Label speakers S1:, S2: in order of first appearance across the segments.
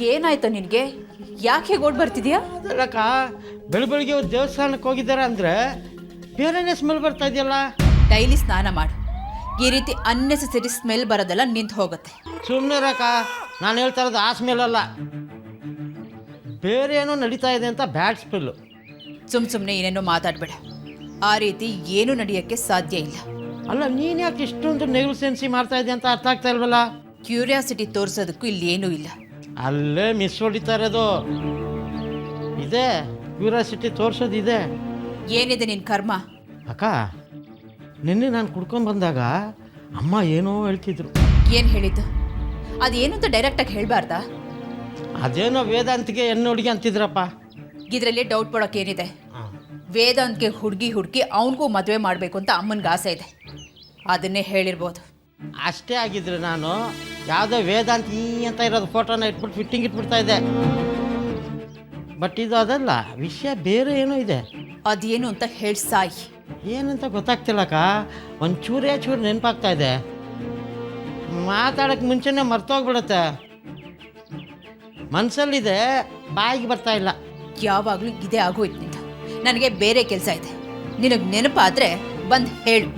S1: ಏನಾಯ್ತು ನಿನಗೆ? ಯಾಕೆ ಓಡ್ ಬರ್ತಿದ್ಯಾ?
S2: ಅದಲ್ಲಕ್ಕ, ಬೆಳಗ್ಗೆ ದೇವಸ್ಥಾನಕ್ಕೆ ಹೋಗಿದ್ದಾರೆ ಅಂದರೆ ಬೇರೆನೇ ಸ್ಮೆಲ್ ಬರ್ತಾ ಇದೆಯಲ್ಲ.
S1: ಡೈಲಿ ಸ್ನಾನ ಮಾಡು, ಈ ರೀತಿ ಅನ್ನೆಸೆಸರಿ ಸ್ಮೆಲ್ ಬರೋದೆಲ್ಲ ನಿಂತು ಹೋಗುತ್ತೆ.
S2: ಸುಮ್ಮನೆ ಇರಕ್ಕ, ನಾನು ಹೇಳ್ತಾ ಇರೋದು ಆ ಸ್ಮೆಲ್ ಅಲ್ಲ, ಬೇರೆ ಏನೋ ನಡೀತಾ ಇದೆ ಅಂತ ಬ್ಯಾಡ್ ಸ್ಮೆಲ್ಲು.
S1: ಸುಮ್ಮನೆ ಏನೇನೋ ಮಾತಾಡಬೇಡ, ಆ ರೀತಿ ಏನೂ ನಡೆಯೋಕ್ಕೆ ಸಾಧ್ಯ ಇಲ್ಲ.
S2: ಅಲ್ಲ, ನೀನು ಯಾಕೆ ಇಷ್ಟೊಂದು ನೆಗ್ಲಿಜೆನ್ಸಿ ಮಾಡ್ತಾ ಇದೆಯಾ ಅಂತ ಅರ್ಥ ಆಗ್ತಾ ಇಲ್ವಲ್ಲ.
S1: ಕ್ಯೂರಿಯಾಸಿಟಿ ತೋರಿಸೋದಕ್ಕೂ ಇಲ್ಲಿ ಏನೂ ಇಲ್ಲ.
S2: ಅಲ್ಲೇ ಮಿಸ್ ಹೊಡಿತಾ ಇರೋದು ಇದೆ, ಕ್ಯೂರಿಯಾಸಿಟಿ ತೋರಿಸೋದಿದೆ.
S1: ಏನಿದೆ ನಿನ್ನ ಕರ್ಮ?
S2: ಅಕ್ಕ, ನಿನ್ನೆ ನಾನು ಕುಡ್ಕೊಂಡು ಬಂದಾಗ ಅಮ್ಮ ಏನೋ ಹೇಳ್ತಿದ್ರು.
S1: ಏನು ಹೇಳಿದ್ದು? ಅದೇನು ಅಂತ ಡೈರೆಕ್ಟಾಗಿ ಹೇಳಬಾರ್ದಾ?
S2: ಅದೇನೋ ವೇದಾಂತಿಗೆ ಹೆಣ್ಣು ಹುಡುಗಿ ಅಂತಿದ್ರಪ್ಪ.
S1: ಇದರಲ್ಲಿ ಡೌಟ್ ಪಡೋಕ್ಕೇನಿದೆ? ವೇದಾಂತ್ಗೆ ಹುಡುಗಿ ಅವನಿಗೂ ಮದುವೆ ಮಾಡಬೇಕು ಅಂತ ಅಮ್ಮನಿಗೆ ಆಸೆ ಇದೆ, ಅದನ್ನೇ ಹೇಳಿರ್ಬೋದು.
S2: ಅಷ್ಟೇ ಆಗಿದ್ರೆ ನಾನು ಯಾವುದೋ ವೇದಾಂತ ಅಂತ ಇರೋದು ಫೋಟೋನ ಇಟ್ಬಿಟ್ಟು ಫಿಟ್ಟಿಂಗ್ ಇಟ್ಬಿಡ್ತಾ ಇದ್ದೆ. ಬಟ್ ಇದು ಅದಲ್ಲ, ವಿಷಯ ಬೇರೆ ಏನೋ ಇದೆ.
S1: ಅದೇನು ಅಂತ ಹೇಳಿ ಸಾಯಿ.
S2: ಏನಂತ ಗೊತ್ತಾಗ್ತಿಲ್ಲಕ್ಕ, ಚೂರು ನೆನಪಾಗ್ತಾ ಇದೆ. ಮಾತಾಡೋಕ್ಕೆ ಮುಂಚೆನೇ ಮರ್ತೋಗ್ಬಿಡುತ್ತೆ. ಮನಸ್ಸಲ್ಲಿದೆ, ಬಾಯಿಗೆ ಬರ್ತಾ ಇಲ್ಲ.
S1: ಯಾವಾಗಲೂ ಇದೇ ಆಗೋಯ್ತು ನಿಂದ. ನನಗೆ ಬೇರೆ ಕೆಲಸ ಇದೆ, ನಿನಗೆ ನೆನಪಾದರೆ ಬಂದು ಹೇಳು.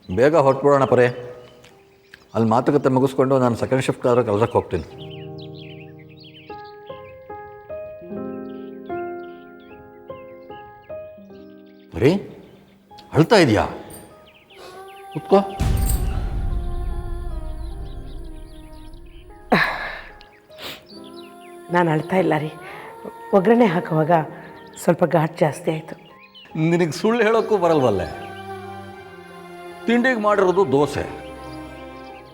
S3: ಬೇಗ ಹೊರಟ್ಬಿಡೋಣ ಪರೇ. ಅಲ್ಲಿ ಮಾತುಕತೆ ಮುಗಿಸ್ಕೊಂಡು ನಾನು ಸೆಕೆಂಡ್ ಶಿಫ್ಟ್ ಆದ್ರೆ ಕೆಲಸಕ್ಕೆ ಹೋಗ್ತೀನಿ. ಬರೀ ಅಳ್ತಾ ಇದೆಯಾ? ಕೂತ್ಕೋ.
S4: ನಾನು ಅಳ್ತಾ ಇಲ್ಲ ರೀ, ಒಗ್ಗರಣೆ ಹಾಕುವಾಗ ಸ್ವಲ್ಪ ಘಾಟ್ ಜಾಸ್ತಿ ಆಯಿತು.
S3: ನಿನಗೆ ಸುಳ್ಳು ಹೇಳೋಕ್ಕೂ ಬರಲ್ವಲ್ಲೇ. ತಿಂಡಿಗೆ ಮಾಡಿರೋದು ದೋಸೆ,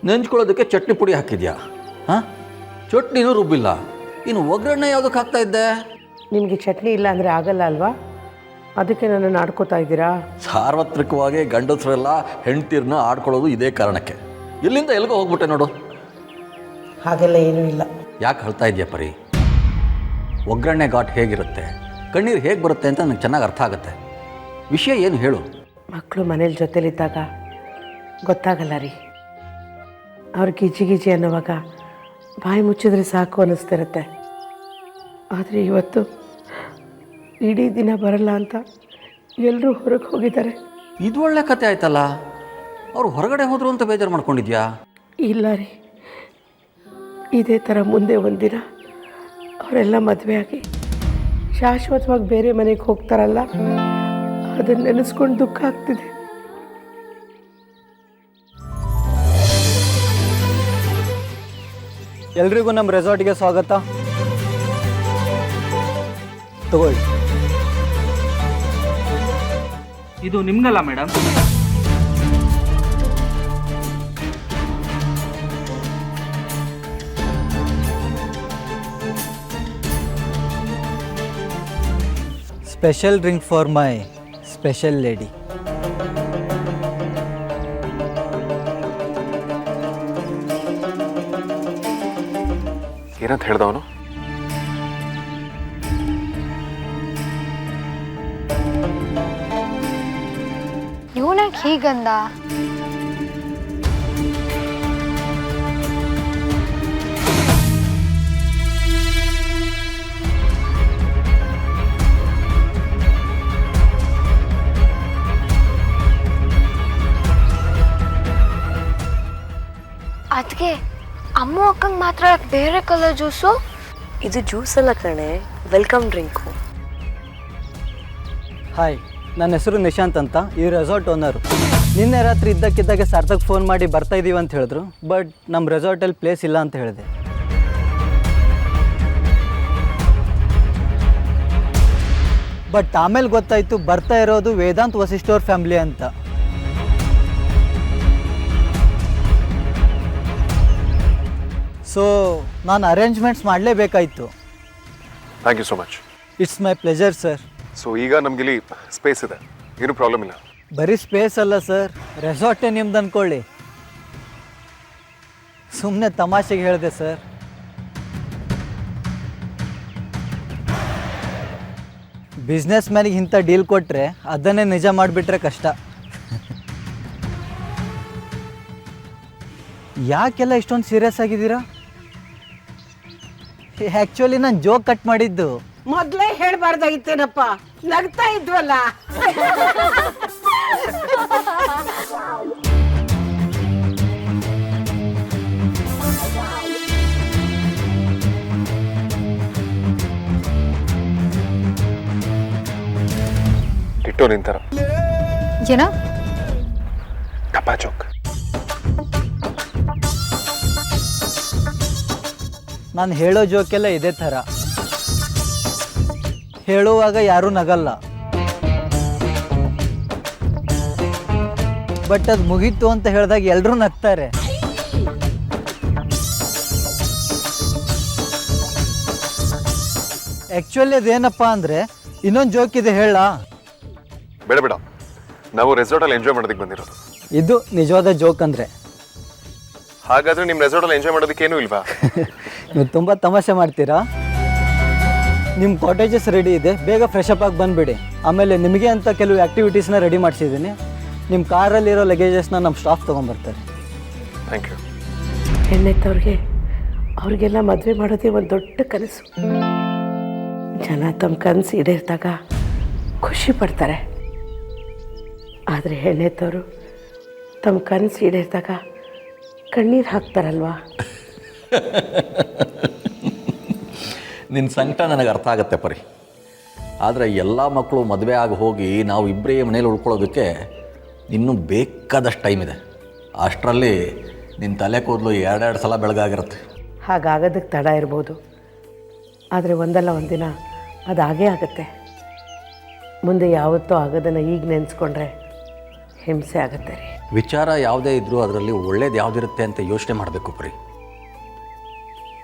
S3: ನೆಂಚ್ಕೊಳ್ಳೋದಕ್ಕೆ ಚಟ್ನಿ ಪುಡಿ ಹಾಕಿದ್ಯಾ? ಹಾಂ, ಚಟ್ನಿನೂ ರುಬ್ಬಿಲ್ಲ, ಇನ್ನು ಒಗ್ಗರಣೆ ಯಾವುದಕ್ಕೆ ಹಾಕ್ತಾ ಇದ್ದೆ?
S4: ನಿಮಗೆ ಚಟ್ನಿ ಇಲ್ಲ ಅಂದರೆ ಆಗಲ್ಲ ಅಲ್ವಾ, ಅದಕ್ಕೆ ನನ್ನನ್ನು ಆಡ್ಕೋತಾ ಇದ್ದೀರಾ?
S3: ಸಾರ್ವತ್ರಿಕವಾಗಿ ಗಂಡಸರೆಲ್ಲ ಹೆಂಡ್ತೀರನ್ನ ಆಡ್ಕೊಳ್ಳೋದು ಇದೇ ಕಾರಣಕ್ಕೆ. ಇಲ್ಲಿಂದ ಎಲ್ಲಿಗೋ ಹೋಗ್ಬಿಟ್ಟೆ ನೋಡು.
S4: ಹಾಗೆಲ್ಲ ಏನೂ ಇಲ್ಲ.
S3: ಯಾಕೆ ಹೇಳ್ತಾ ಇದೆಯಾ ಪರಿ? ಒಗ್ಗರಣೆ ಘಾಟ್ ಹೇಗಿರುತ್ತೆ, ಕಣ್ಣೀರು ಹೇಗೆ ಬರುತ್ತೆ ಅಂತ ನನಗೆ ಚೆನ್ನಾಗಿ ಅರ್ಥ ಆಗುತ್ತೆ. ವಿಷಯ ಏನು ಹೇಳು.
S4: ಮಕ್ಕಳು ಮನೇಲಿ ಜೊತೆಲಿದ್ದಾಗ ಗೊತ್ತಾಗಲ್ಲ ರೀ. ಅವ್ರು ಗಿಜಿ ಅನ್ನೋವಾಗ ಬಾಯಿ ಮುಚ್ಚಿದ್ರೆ ಸಾಕು ಅನ್ನಿಸ್ತಿರುತ್ತೆ. ಆದರೆ ಇವತ್ತು ಇಡೀ ದಿನ ಬರಲ್ಲ ಅಂತ ಎಲ್ಲರೂ ಹೊರಗೆ ಹೋಗಿದ್ದಾರೆ.
S3: ಇದು ಒಳ್ಳೆ ಕತೆ ಆಯ್ತಲ್ಲ. ಅವ್ರು ಹೊರಗಡೆ ಹೋದ್ರು ಅಂತ ಬೇಜಾರು ಮಾಡ್ಕೊಂಡಿದ್ಯಾ?
S4: ಇಲ್ಲ ರೀ, ಇದೇ ಥರ ಮುಂದೆ ಒಂದಿನ ಅವರೆಲ್ಲ ಮದುವೆ ಆಗಿ ಶಾಶ್ವತವಾಗಿ ಬೇರೆ ಮನೆಗೆ ಹೋಗ್ತಾರಲ್ಲ, ಅದನ್ನು ನೆನೆಸ್ಕೊಂಡು ದುಃಖ ಆಗ್ತಿದೆ.
S5: ಎಲ್ರಿಗೂ ನಮ್ಮ ರೆಸಾರ್ಟ್ಗೆ ಸ್ವಾಗತ. ತಗೊಳ್ಳಿ.
S6: ಇದು ನಿಮ್ಗಲ್ಲ madam.
S5: Special drink for my special lady.
S7: ಏನಂತ ಹೇಳ್ದವನು?
S8: ಇವನಾಗ ಹೀಗಂದ? ಅದಕ್ಕೆ ಅಮ್ಮ ಅಕ್ಕಂಗೆ ಮಾತ್ರ ಬೇರೆ ಕಲರ್ ಜ್ಯೂಸು?
S9: ಇದು ಜ್ಯೂಸ್ ಅಲ್ಲ ಕಣೆ, ವೆಲ್ಕಮ್ ಡ್ರಿಂಕು.
S5: ಹಾಯ್, ನನ್ನ ಹೆಸರು ನಿಶಾಂತ್ ಅಂತ, ಈ ರೆಸಾರ್ಟ್ ಓನರು. ನಿನ್ನೆ ರಾತ್ರಿ ಇದ್ದಕ್ಕಿದ್ದಾಗೆ ಸಾರ್ಥಕ್ ಫೋನ್ ಮಾಡಿ ಬರ್ತಾ ಇದ್ದೀವಿ ಅಂತ ಹೇಳಿದ್ರು. ಬಟ್ ನಮ್ಮ ರೆಸಾರ್ಟಲ್ಲಿ ಪ್ಲೇಸ್ ಇಲ್ಲ ಅಂತ ಹೇಳಿದೆ. ಬಟ್ ಆಮೇಲೆ ಗೊತ್ತಾಯಿತು ಬರ್ತಾ ಇರೋದು ವೇದಾಂತ್ ವಸಿಷ್ಠವ್ರ ಫ್ಯಾಮಿಲಿ ಅಂತ. ಸೊ ನಾನು ಅರೇಂಜ್ಮೆಂಟ್ಸ್ ಮಾಡಲೇಬೇಕಾಯಿತು.
S7: Thank you so much.
S5: It's my pleasure sir.
S7: So ಈಗ ನಮಗಿಲ್ಲಿ ಸ್ಪೇಸ್ ಇದೆ, ಏನೂ ಪ್ರಾಬ್ಲಮ್ ಇಲ್ಲ.
S5: ಬರೀ ಸ್ಪೇಸ್ ಅಲ್ಲ ಸರ್, ರೆಸಾರ್ಟೇ ನಿಮ್ದು ಅಂದ್ಕೊಳ್ಳಿ. ಸುಮ್ಮನೆ ತಮಾಷೆಗೆ ಹೇಳಿದೆ ಸರ್. ಬಿಸ್ನೆಸ್ ಮ್ಯಾನಿಗೆ ಇಂಥ ಡೀಲ್ ಕೊಟ್ಟರೆ ಅದನ್ನೇ ನಿಜ ಮಾಡಿಬಿಟ್ರೆ ಕಷ್ಟ. ಯಾಕೆಲ್ಲ ಇಷ್ಟೊಂದು ಸೀರಿಯಸ್ ಆಗಿದ್ದೀರಾ? ಆ್ಯಕ್ಚುಲಿ ನಾನು ಜೋಕ್ ಕಟ್ ಮಾಡಿದ್ದು.
S4: ಮೊದಲೇ ಹೇಳ್ಬಾರ್ದಾಗಿತ್ತೇನಪ್ಪ, ನಗ್ತಾ ಇದ್ವಲ್ಲ.
S7: ಟಿಟ್ಟೋ ನಿಂತರ
S1: ಏನ
S7: ಟಪಾಚೋಕ್.
S5: ನಾನು ಹೇಳೋ ಜೋಕೆಲ್ಲ ಇದೇ ಥರ. ಹೇಳುವಾಗ ಯಾರೂ ನಗಲ್ಲ, ಬಟ್ ಅದು ಮುಗೀತು ಅಂತ ಹೇಳಿದಾಗ ಎಲ್ಲರೂ ನಗ್ತಾರೆ. ಆ್ಯಕ್ಚುಲಿ ಅದೇನಪ್ಪ ಅಂದರೆ ಇನ್ನೊಂದು ಜೋಕ್ ಇದೆ, ಹೇಳ?
S7: ಬೇಡ ಬೇಡ, ನಾವು ರೆಸಾರ್ಟಲ್ಲಿ ಎಂಜಾಯ್ ಮಾಡೋದಕ್ಕೆ ಬಂದಿರೋದು.
S5: ಇದು ನಿಜವಾದ ಜೋಕ್ ಅಂದರೆ.
S7: ಹಾಗಾದ್ರೆ ನಿಮ್ಮ ರೆಸಾರ್ಟಲ್ಲಿ ಎಂಜಾಯ್ ಮಾಡೋದಕ್ಕೇನೂ ಇಲ್ವಾ?
S5: ನೀವು ತುಂಬ ತಮಾಷೆ ಮಾಡ್ತೀರಾ. ನಿಮ್ಮ ಕಾಟೇಜಸ್ ರೆಡಿ ಇದೆ, ಬೇಗ ಫ್ರೆಶ್ ಅಪ್ ಆಗಿ ಬಂದುಬಿಡಿ. ಆಮೇಲೆ ನಿಮಗೆ ಅಂತ ಕೆಲವು ಆ್ಯಕ್ಟಿವಿಟೀಸ್ನ ರೆಡಿ ಮಾಡಿಸಿದ್ದೀನಿ. ನಿಮ್ಮ ಕಾರಲ್ಲಿರೋ ಲಗೇಜಸ್ನ ನಮ್ಮ ಸ್ಟಾಫ್ ತೊಗೊಂಬರ್ತಾರೆ.
S7: Thank you.
S4: ಹೆಣ್ಣೆತ್ತವ್ರಿಗೆ ಅವ್ರಿಗೆಲ್ಲ ಮದುವೆ ಮಾಡೋದೇ ಒಂದು ದೊಡ್ಡ ಕನಸು. ಜನ ತಮ್ಮ ಕನಸು ಈಡೇರಿದಾಗ ಖುಷಿ ಪಡ್ತಾರೆ. ಆದರೆ ಹೆಣ್ಣೆತ್ತವರು ತಮ್ಮ ಕನಸು ಈಡೇರಿದಾಗ ಕಣ್ಣೀರು ಹಾಕ್ತಾರಲ್ವಾ?
S3: ನಿನ್ನ ಸಂಕಟ ನನಗೆ ಅರ್ಥ ಆಗುತ್ತೆ ಪರಿ. ಆದರೆ ಎಲ್ಲ ಮಕ್ಕಳು ಮದುವೆ ಆಗಿ ಹೋಗಿ ನಾವು ಇಬ್ಬರೇ ಮನೇಲಿ ಉಳ್ಕೊಳ್ಳೋದಕ್ಕೆ ಇನ್ನೂ ಬೇಕಾದಷ್ಟು ಟೈಮ್ ಇದೆ. ಅಷ್ಟರಲ್ಲಿ ನಿನ್ನ ತಲೆ ಕೂದಲು 2 ಸಲ ಬೆಳಗಾಗಿರುತ್ತೆ.
S4: ಹಾಗಾಗೋದಕ್ಕೆ ತಡ ಇರ್ಬೋದು, ಆದರೆ ಒಂದಲ್ಲ ಒಂದಿನ ಅದು ಹಾಗೇ ಆಗುತ್ತೆ. ಮುಂದೆ ಯಾವತ್ತೂ ಆಗೋದನ್ನು ಈಗ ನೆನೆಸ್ಕೊಂಡ್ರೆ ಹಿಂಸೆ ಆಗುತ್ತೆ ರೀ.
S3: ವಿಚಾರ ಯಾವುದೇ ಇದ್ದರೂ ಅದರಲ್ಲಿ ಒಳ್ಳೇದು ಯಾವುದಿರುತ್ತೆ ಅಂತ ಯೋಚನೆ ಮಾಡಬೇಕು ಪರಿ.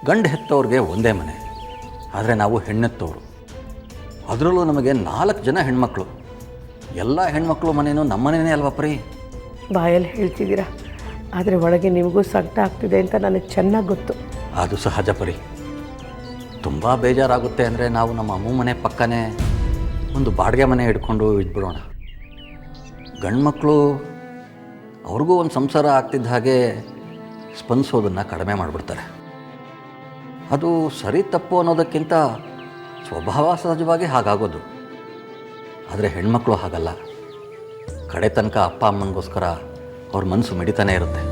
S3: ಗಂಡು ಹೆತ್ತವ್ರಿಗೆ ಒಂದೇ ಮನೆ, ಆದರೆ ನಾವು ಹೆಣ್ಣೆತ್ತವರು. ಅದರಲ್ಲೂ ನಮಗೆ 4 ಜನ ಹೆಣ್ಮಕ್ಳು. ಎಲ್ಲ ಹೆಣ್ಮಕ್ಳು ಮನೇನೂ ನಮ್ಮನೇ ಅಲ್ವಾ ಪರಿ?
S4: ಬಾಯಲ್ಲಿ ಹೇಳ್ತಿದ್ದೀರಾ, ಆದರೆ ಒಳಗೆ ನಿಮಗೂ ಸಂಕಟ ಆಗ್ತಿದೆ ಅಂತ ನನಗೆ ಚೆನ್ನಾಗಿ ಗೊತ್ತು.
S3: ಅದು ಸಹಜ ಪರಿ. ತುಂಬ ಬೇಜಾರಾಗುತ್ತೆ ಅಂದರೆ ನಾವು ನಮ್ಮ ಅಮ್ಮ ಮನೆ ಪಕ್ಕನೇ ಒಂದು ಬಾಡಿಗೆ ಮನೆ ಹಿಡ್ಕೊಂಡು ಇದ್ಬಿಡೋಣ. ಗಂಡು ಮಕ್ಕಳು ಅವ್ರಿಗೂ ಒಂದು ಸಂಸಾರ ಆಗ್ತಿದ್ದ ಹಾಗೆ ಸ್ಪಂದಿಸೋದನ್ನು ಕಡಿಮೆ ಮಾಡಿಬಿಡ್ತಾರೆ. ಅದು ಸರಿ ತಪ್ಪು ಅನ್ನೋದಕ್ಕಿಂತ ಸ್ವಭಾವ ಸಹಜವಾಗಿ ಹಾಗಾಗೋದು. ಆದರೆ ಹೆಣ್ಮಕ್ಳು ಹಾಗಲ್ಲ. ಕಡೆ ತನಕ ಅಪ್ಪ ಅಮ್ಮನಿಗೋಸ್ಕರ ಅವ್ರ ಮನಸ್ಸು ಮಿಡಿತಾನೇ ಇರುತ್ತೆ.